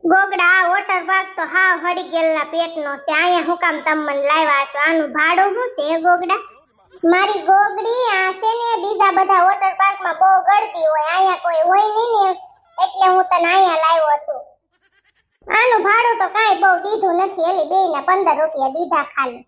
ગોગડા આ water park તો હાવ હડી ગયેલા પેટનો છે. અહીંયા હું કામ તમ મને લાવ્યા છો? આનું ભાડું શું છે એ ગોગડા? મારી ગોગડી આ છે ને બીજા બધા વોટર પાર્કમાં બહુ ગળદી હોય, અહીંયા કોઈ હોય નહીં ને એટલે હું તને અહીંયા લાવ્યો છું. આનું ભાડું તો કાંઈ બહુ દીધું નથી, એલી બેયના 15 રૂપિયા દીધા ખાલી.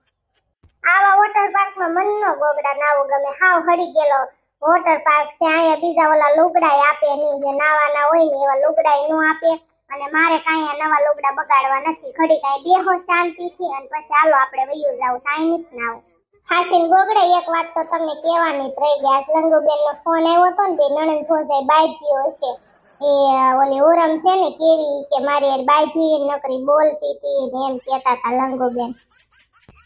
આવા વોટર પાર્કમાં મન નો ગોગડા નાવું ગમે, હાવ હડી ગયેલો વોટર પાર્ક છે. અહીંયા બીજા ઓલા લુગડાય આપે નહીં, જે નાવાના હોય ને એવા લુગડાય નો આપે. અને મારે કાંઈ નવા લુગડા બગાડવા નથી, ઘડી કાંઈ બેહો શાંતિથી અને પછી હાલો આપણે વયું જાવ, કાંઈ નથી નાવું. હાસીન ગોગડા એક વાત તો તમને કહેવાની જ રહી ગયા. લંગુબેન નો ફોન આવ્યો હતો ને, બે નણંદ ભોજાઈ બાંધ્યો હશે. એ ઓલી ઉરમ છે ને કેવી કે મારી યાર બાંધી નકરી બોલતી હતી ને એમ કહેતા હતા લંગુબેન.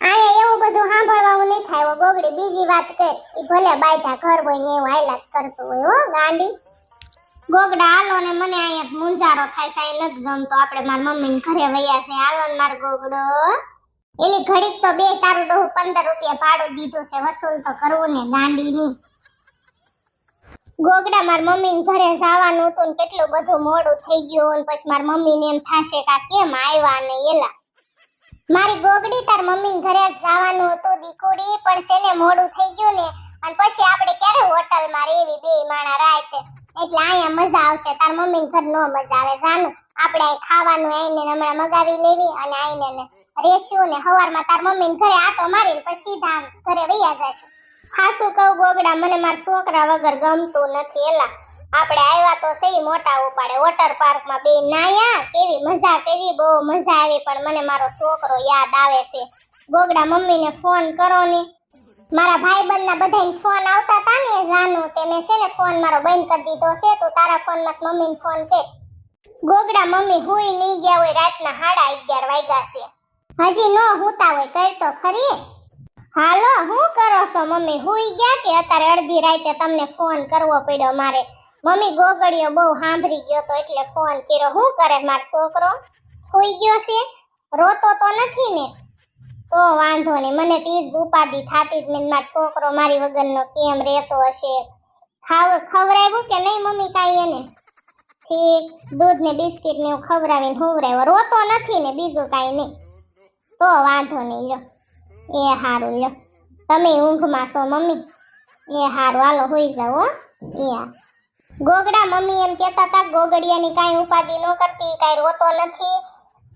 અહીંયા એવું બધું સાંભળવાનું નહીં થાય ગોગડી, બીજી વાત કર. એ ભલે બાંધા ઘર હોય ને એવું હાઈલાત કરતો હોય હો ગાંડી. ગોગડા હાલો ને, મને અહીંયા મુંજારો થાય છે, નથી ગમતો. આપણે મારા મમ્મી ને ઘરે વયા છે, હાલો ને મારો ગોગડો. એલી ઘડીક તો બે તારું ડોહું 15 રૂપિયા ભાડું દીધું છે, વસૂલ તો કરવું ને ગાંડી ની. ગોગડા મારા મમ્મી ને ઘરે જવાનું હતું ને કેટલું બધું મોડું થઈ ગયું ને પછી મારા મમ્મી ને એમ થાશે કે કેમ આવ્યા ને એલા. મારી ગોગડી તાર મમ્મી ને ઘરે જવાનું હતું દીકુડી, પણ છે ને મોડું થઈ ગયું ને અને પછી આપણે ક્યારે હોટલ માં રેવી બે માણા રાતે, એટલે અહીંયા મજા આવશે. તાર મમ્મી ને ઘર નો મજા આવે. જાનું આપણે અહીં ખાવાનું આઈને હમણાં મગાવી લેવી અને આઈને ને રેશું ને સવારમાં તાર મમ્મી ને ઘરે આટો મારીને પછી સીધા ઘરે વૈયા જશું. હાસું કહું ગોગડા, મને મારા છોકરા વગર ગમતું નથી એલા. આપણે આવ્યા તો સહી મોટા ઉપાડે વોટર પાર્ક માં બે નાયા, કેવી મજા કરી, બહુ મજા આવી, પણ મને મારો છોકરો યાદ આવે છે. ગોગડા મમ્મી ને ફોન કરો ને. મારા ભાઈબંધ ના બધાને ફોન આવતા હતા ને જાનું, તે મેં છે ને ફોન મારો બંધ કરી દીધો છે, તો તારા ફોન માં મમ્મી ને ફોન કર. ગોગડા મમ્મી હુઈ નહીં ગયા હોય, રાતના 11:30 વાગ્યા છે, હજી નો હુતા હોય, કર તો ખરી. હાલો હું કરો છો મમ્મી, હુઈ ગયા કે અત્યારે અડધી રાતે તમને ફોન કરવો પડ્યો મારે? મમ્મી ગોગડીયો બહુ સાંભળી ગયો તો એટલે ફોન કર્યો. શું કરે મારો છોકરો? હુઈ ગયો છે? રોતો તો નથી ને? તો વાંધો નહીં, મને તીજ ઉપાદી થાતી જ મેં મારો છોકરો મારી વગરનો કેમ રહેતો હશે. ખવરાવ્યું કે નહીં મમ્મી કાંઈ એને? ઠીક, દૂધ ને બિસ્કિટ ને એવું ખવરાવીને હુવરાવ્યો, રોતો નથી ને? બીજું કાંઈ નહીં, તો વાંધો નહીં. લ્યો એ હારું, લ્યો તમે ઊંઘમાં છો મમ્મી? એ હારું, હાલો હોઈ જાવ હો. એ ગોગડા મમ્મી એમ કહેતા હતા ગોગડિયાની કાંઈ ઉપાધિ ન કરતી, કાંઈ રોતો નથી,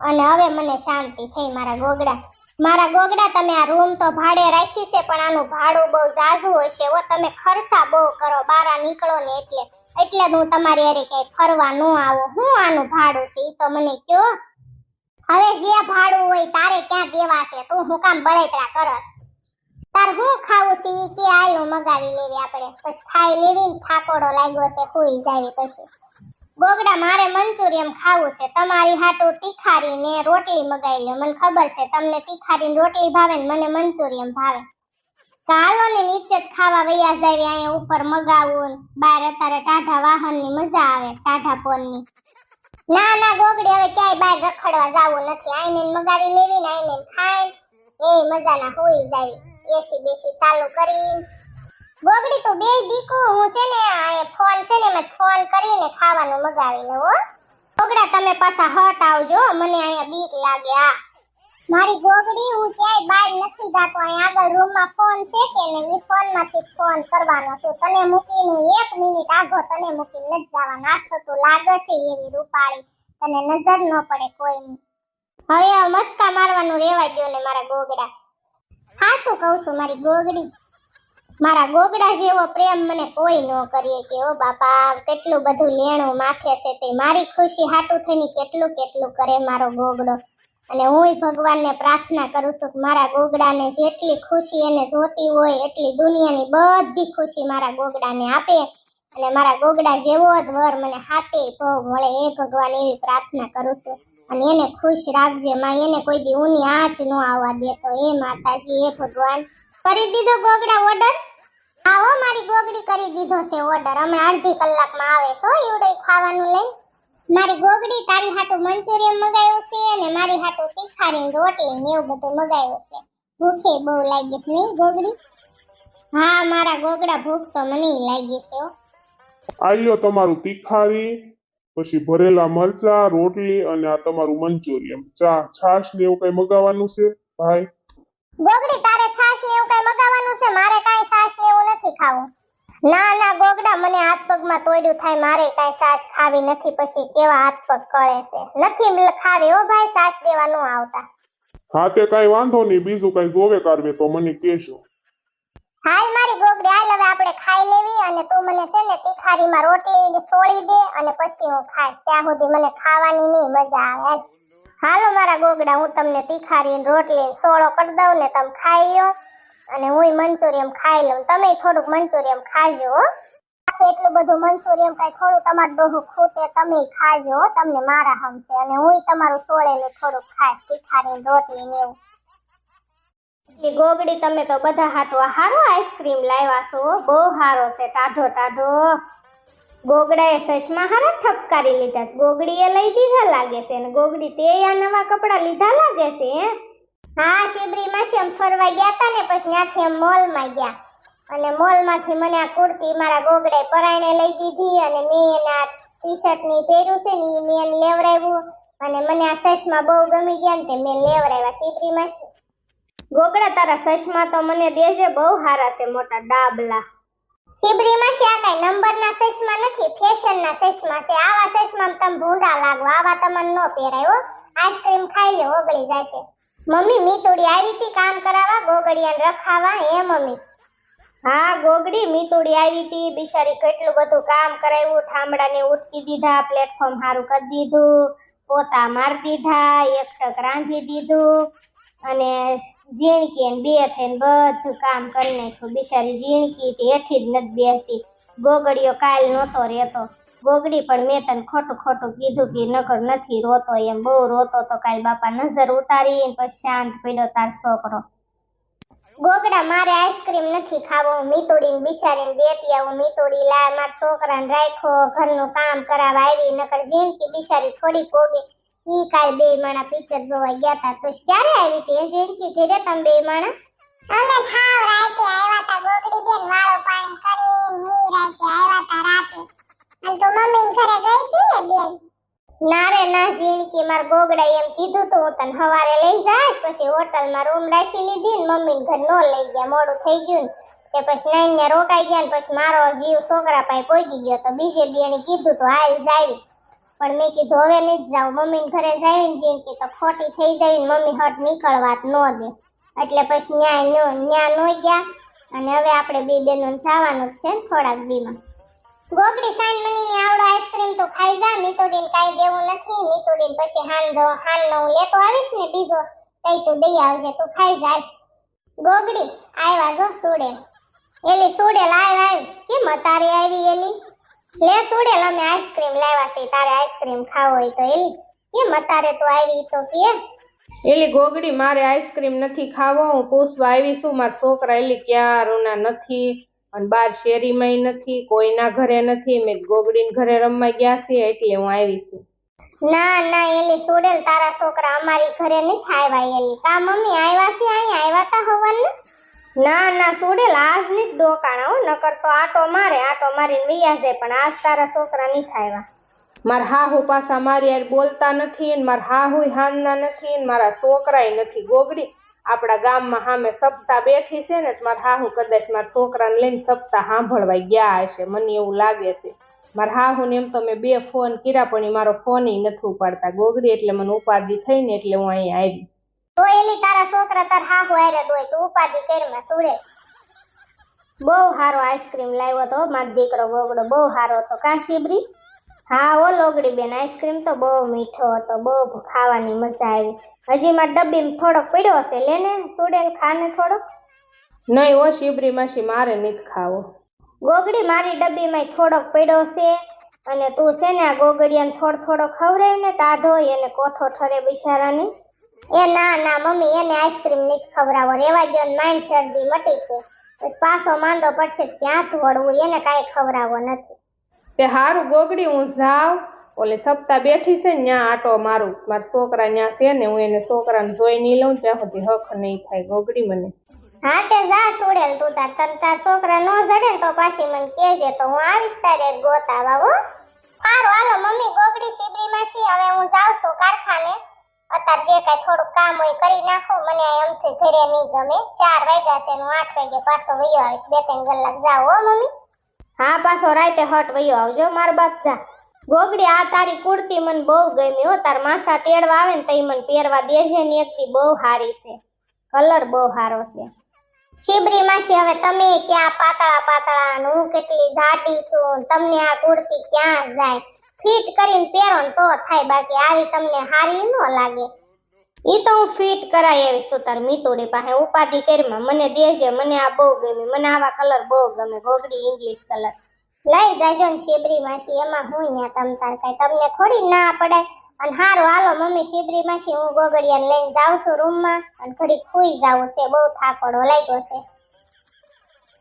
અને હવે મને શાંતિ થઈ. મારા ગોગડા તમે આ રૂમ તો ભાડે રાખી છે, પણ આનું ભાડું બહુ ઝાઝું હશે હો. તમે ખર્ચા બહુ કરો, બારા નીકળો ને એટલે હું તમારી હારે ક્યાંય ફરવા ન આવું. હું આનું ભાડું છે એ તો મને કયો. હવે જે ભાડું હોય તારે ક્યાં દેવા છે, તું હું કામ બળેતરા કરસ? તાર હું ખાવું છે ઈ કે આયુ મગાવી લેવી આપણે, પછી ખાઈ લેવી ને થાકોડો લાગ્યો છે હુઈ જાવી. પછી ગોગડા મારે મંચુરિયન ખાવું છે, તમારી હાટુ તીખારી ને રોટલી મગાવી લ્યો. મને ખબર છે તમને તીખારી ને રોટલી ભાવે ને મને મંચુરિયન ભાવે. ચાલો ને નીચે જ ખાવા વૈયા જાવી, અહીંયા ઉપર મગાવું. બહાર અત્યારે ટાઢા વાહન ની મજા આવે, ટાઢા પોન ની. ના ના ગોગડી, હવે ક્યાંય બહાર રખડવા જાવું નથી, આઈને મગાવી લેવી ને આઈને ખાઈ એ મજાના હોઈ જાવી, એસી બેસી ચાલુ કરી. ગોગડી તું બે દીકુ, હું છે ને આ ફોન છે ને મેં ફોન કરીને ખાવાનું મગાવી લઉં હો. ગોગડા તમે પાછા હટ આવજો, મને અહીંયા બીક લાગે. આ મારી ગોગડી હું ક્યાંય બહાર નથી જાતો, અહીંયા આગળ રૂમમાં ફોન છે કે ને એ ફોન માંથી ફોન કરવાનો છું. તને મૂકીને 1 મિનિટ આગો તને મૂકીને નથી જવા. નાસ્તો તું લાગે છે એવી રૂપાળી, તને નજર ન પડે કોઈની. હવે આ મસ્કા મારવાનું રેવા દો ને મારા ગોગડા. હા શું કહું છું મારી ગોગડી, મારા ગોગડા જેવો પ્રેમ મને કોઈ ન કરીએ કે ઓ બાપા, કેટલું બધું લેણું માથે છે, તે મારી ખુશી હાટું થઈને કેટલું કરે મારો ગોગડો. અને હું ભગવાનને પ્રાર્થના કરું છું કે મારા ગોગડાને જેટલી ખુશી એને જોતી હોય એટલી દુનિયાની બધી ખુશી મારા ગોગડાને આપે, અને મારા ગોગડા જેવો જ વર મને હાથે ભોગ મળે એ ભગવાન એવી પ્રાર્થના કરું છું. અને એને ખુશ રાખજે માં, એને કોઈ દી ઊની આંચ ન આવવા દેતો એ માતાજી, એ ભગવાન. કરી દીધો ગોગડા ઓર્ડર? હા હો મારી ગોગડી કરી દીધો છે ઓર્ડર, હમણાં અડધી કલાકમાં આવે છો ઈવડે ખાવાનું લઈ. મારી ગોગડી તારી હાટુ મંચુરિયન મગાવ્યું છે અને મારી હાટુ તીખારી રોટલી ને એવું બધું મગાવ્યું છે. ભૂખે બહુ લાગી છે નહીં ગોગડી? હા મારા ગોગડા ભૂખ તો મને લાગી છે હો. આલ્યો તમારું તીખારી પછી ભરેલા મરચા, રોટલી અને આ તમારું મંચુરિયમ, ચા, છાશ ને એવું કઈ મગાવવાનું છે ભાઈ? ગોગડી તારે છાશ ને એવું કઈ મગાવવાનું છે? મારે કાઈ છાશ ને એવું નથી ખાવું. ના ના ગોગડા, મને હાથ પગમાં તોડ્યું થાય, મારે કાઈ છાશ ખાવી નથી. પછી કેવા હાથ પગ કળે છે. નથી ખાવી હો ભાઈ, છાશ દેવા ન આવતા. હા તે કઈ વાંધો નહીં, બીજું કઈ જોવે કારવે તો મને કહેજો. હાલ મારી ગોગડી, હાલ હવે આપણે ખાઈ લેવી. અને તું મને છે ને તીખારીમાં રોટલી સોળી દે અને પછી હું ખાઈશ. ત્યાં સુધી મને ખાવાની નહીં મજા આવે. હાલો મારા ગોગડા, હું તમને તીખારી રોટલી સોળો કરી દઉં ને તમે ખાઈ લો અને હું મંચુરિયમ ખાઈ લઉં. તમે થોડુંક મંચુરિયમ ખાજો હો. એટલું બધું મંચુરિયમ કઈ થોડું તમારું ડોહું ખૂટે, તમે ખાજો હો, તમને મારા હમશે. અને હું તમારું સોળેલું થોડુંક ખાઈશ, તીખારી રોટલી ને એવું. ગોગડી તમે તો બધા હાટો હારો આઈસ્ક્રીમ લાવ્યા છો, બહુ હારો છે, ટાઢો ટાઢો. ગોગડાએ સસમા હારા ઠપકારી લીધા. ગોગડીએ લઈ દીધા લાગે છે ને ગોગડી તે આ નવા કપડા લીધા લાગે છે. હા શિબરી માસી અમે ફરવા ગયા તા ને પછી ત્યાંથી અમે મોલમાં ગયા અને મોલમાંથી મને આ કુર્તી મારા ગોગડાએ પરાયણે લઈ દીધી અને મેં એના ટી-શર્ટ ની પહેર્યું છે ને મેં એને લેવરાવ્યું અને મને આ સસમા બહુ ગમી ગયા ને તે મેં લેવરાવ્યા. શિબરી માસી ગોગડા તારા સસમા તો મને દેજે, બહુ હારા છે, મોટા ડાબલા. શિબરી માસી આ કઈ નંબરના સસમા નથી, ફેશનના સસમા છે. આવા સસમામાં તમે ભૂંડા લાગો, આવા તમને ન પહેરાય હો. આઈસ્ક્રીમ ખાઈ લે, ઓગળી જશે. મમ્મી મીતુડી આવી હતી કામ કરાવવા, ગોગડિયાને રખાવા હે મમ્મી? હા ગોગડી, મીતુડી આવી હતી, બિચારી કેટલું બધું કામ કરાવ્યું. ઠામડાને ઉટકી દીધા, પ્લેટફોર્મ હારું કરી દીધું, પોતા મારી દીધા, એક ટક રાંધી દીધું અને ઝીણકી ને બે થઈને બધું કામ કરી નાખ્યું. બિચારી ઝીણકી હેઠી જ નથી બેસતી. ગોગડીયો કાલ નહોતો રહેતો. ગોગડી પણ મેં તને ખોટું ખોટું કીધું કે નકર નથી રોતો, એમ બહુ રોતો તો કાલ બાપા નજર ઉતારી પછી શાંત પડ્યો તાર છોકરો. ગોગડા મારે આઈસ્ક્રીમ નથી ખાવો, હું મીતુડીને બિચારીને દેતી આવું. મીતુડી લા મારા છોકરાને રાખો, ઘરનું કામ કરાવવા આવી. નકર ઝીણકી બિચારી થોડી પોગી. ઈ કાલ બે માણા પિક્ચર જોવા ગયા તા. તો ક્યારે આવી હતી ઝીણકી ઘરે તમે બે માણા? અમે ખાવ રાતે આવ્યા તા ગોગડી બેન, વાળો પાણી કરી ની રાતે આવ્યા તા રાતે. અને તો મમ્મી ઘરે ગઈ હતી ને બેન? ના રે ના ઝીણકી, માર ગોગડા એમ કીધું તું હું તને સવારે લઈ જાઈશ, પછી હોટલમાં રૂમ રાખી લીધી ને મમ્મી ઘર નો લઈ ગયા, મોડું થઈ ગયું ને તે પછી નાઈન્યા રોકાઈ ગયા ને પછી મારો જીવ છોકરા પાસે પહોંચી ગયો. તો બીજે દી એને કીધું તો હાલ જાવી, પણ મેં કીધું હવે નથી જાવ. મમ્મી ઘરે જાવી ને ઝીણકી તો ખોટી થઈ જાય ને મમ્મી હટ નીકળવા ન દે, એટલે પછી ન્યા નો ગયા. અને હવે આપણે બે બેનો જવાનું છે થોડાક દીમાં. ગોગડી સાઈન મનીની આવડો આઈસ્ક્રીમ તો ખાઈ જા, મીતુડીને કાઈ દેવું નથી. મીતુડીને પછી હાનનો હું લેતો આવીશ ને બીજો તઈ તું દઈ આવજે, તું ખાઈ જા. ગોગડી આવ્યા જો સુડેલ, એલી સુડેલ આવ કેમ તારે આવી એલી? લે સુડેલ અમે આઈસ્ક્રીમ લાવ્યા છે, તારે આઈસ્ક્રીમ ખાવો હોય તો એલી કેમ તારે તો આવી તો કે? એલી ગોગડી મારે આઈસ્ક્રીમ નથી ખાવો, હું પૂછવા આવી છું. મારા છોકરા એલી ક્યારના નથી અને બાર શેરીમાંય નથી, કોઈના ઘરે નથી. મેં ગોગડીને ઘરે રમવા ગયા છે એટલે હું આવી છું. ના ના એલી સુડેલ તારા છોકરા અમારી ઘરે નથી આવ્યા એલી. કા મમ્મી આવ્યા છે અહીં આવ્યા તા હવાને? ના ના સુડેલ આજ નથી ડોકાણા હો, નકર તો આટો મારીને વૈયા જાય, પણ આજ તારા છોકરા નથી આવ્યા. મારા હાહુ પાછા મારી યાર બોલતા નથી ને મારા હાહુય હાનના નથી ને મારા છોકરાય નથી. ગોગડી આપણા ગામમાં સામે સપ્તાહ બેઠી છે ને, મારા હાહુ કદાચ મારા છોકરાને લઈને સપ્તાહ સાંભળવા ગયા હશે, મને એવું લાગે છે. મારા હાહુને એમ તો મેં 2 ફોન કર્યા પણ મારો ફોન નથી ઉપાડતા ગોગડી, એટલે મને ઉપાધિ થઈ ને એટલે હું અહીંયા આવી. તો એલી તારા છોકરા તાર હાહુ આરે દોય તો ઉપાધિ કરમાં સુડે. બહુ હારો આઈસ્ક્રીમ લાવ્યો તો મારો દીકરો ગોગડો, બહુ હારો હતો કા શિબરી? હા ઓ લોગડી બેન, આઈસ્ક્રીમ તો બહુ મીઠો હતો, બહુ ખાવાની મજા આવી. હજી માર ડબ્બીમાં થોડોક પડ્યો હશે, લેને સુડેલ ખાને થોડોક. નહીં ઓ શિબરી માસી મારે નથી ખાવો. ગોગડી મારી ડબ્બીમાં થોડોક પડ્યો છે અને તું છે ને આ ગોગડિયાને થોડો ખવડાવ ને, ટાઢો એને કોઠો ઠરે બિચારાને. એ ના ના મમ્મી એને આઈસ્ક્રીમ નથી ખવડાવો, રેવા દો ને, માઇન્ડ શરદી મટી છે, પછી પાછો માંદો પડશે ક્યાં ધોડવું, એને કાંઈ ખવડાવો નથી. તે હારું ગોગડી હું જાઉં, ઓલે સપ્તાહ બેઠી છે ને ત્યાં આટો મારું. મારા છોકરા ત્યાં છે ને, હું એને છોકરાને જોઈ નહીં લઉં ત્યાં સુધી હક નહીં થાય ગોગડી મને. હા તે જા સુડેલ તું તાર છોકરા નો જડે ને તો પાછી મને કહેજે, તો હું આવીશ તારે ગોતાવા હો. હારું હાલો મમ્મી ગોગડી શિબરી માસી હવે હું જાઉં છું કારખાને અત્યારે જે કાંઈ થોડુંક કામ હોય કરી નાખો મને એમથી ઘરે નહીં ગમે 4 વાગ્યા છે હું 8 વાગે પાછો વયો આવીશ 2-3 કલાક જાઓ હો મમ્મી હા પાછો રાતે હટ વયો આવજો માર બાપ જા ગોગડી આ તારી કુર્તી મને બહુ ગમી હો તાર માસા તેડવા આવે ને તઈ મને પહેરવા દેજે ને એકદી બહુ સારી છે કલર બહુ સારો છે શિબરી માસી હવે તમે ક્યાં પાતળા પાતળા અને હું કેટલી જાડી છું તમને આ કુર્તી ક્યાં જાય ફિટ કરીને પહેરો ને તો થાય બાકી આવી તમને સારી ન લાગે ઈ તો હું ફિટ કરાઈ આવીશ તો તાર મીતુડી પાસે ઉપાધિ કરીમાં મને દેજે મને આ બહુ ગમી મને આવા કલર બહુ ગમે ગોગડી ઇંગ્લિશ કલર લઈ જાજો ને શિબરી માસી એમાં હું ન્યા તમ તાર કઈ તમને થોડી ના પડે અને હારું હાલો મમ્મી શિબરી માસી હું ગોગડિયાને લઈને જાઉં છું રૂમમાં અને ઘડી ખુઈ જાવું છે બહુ થાકોડો લાગ્યો છે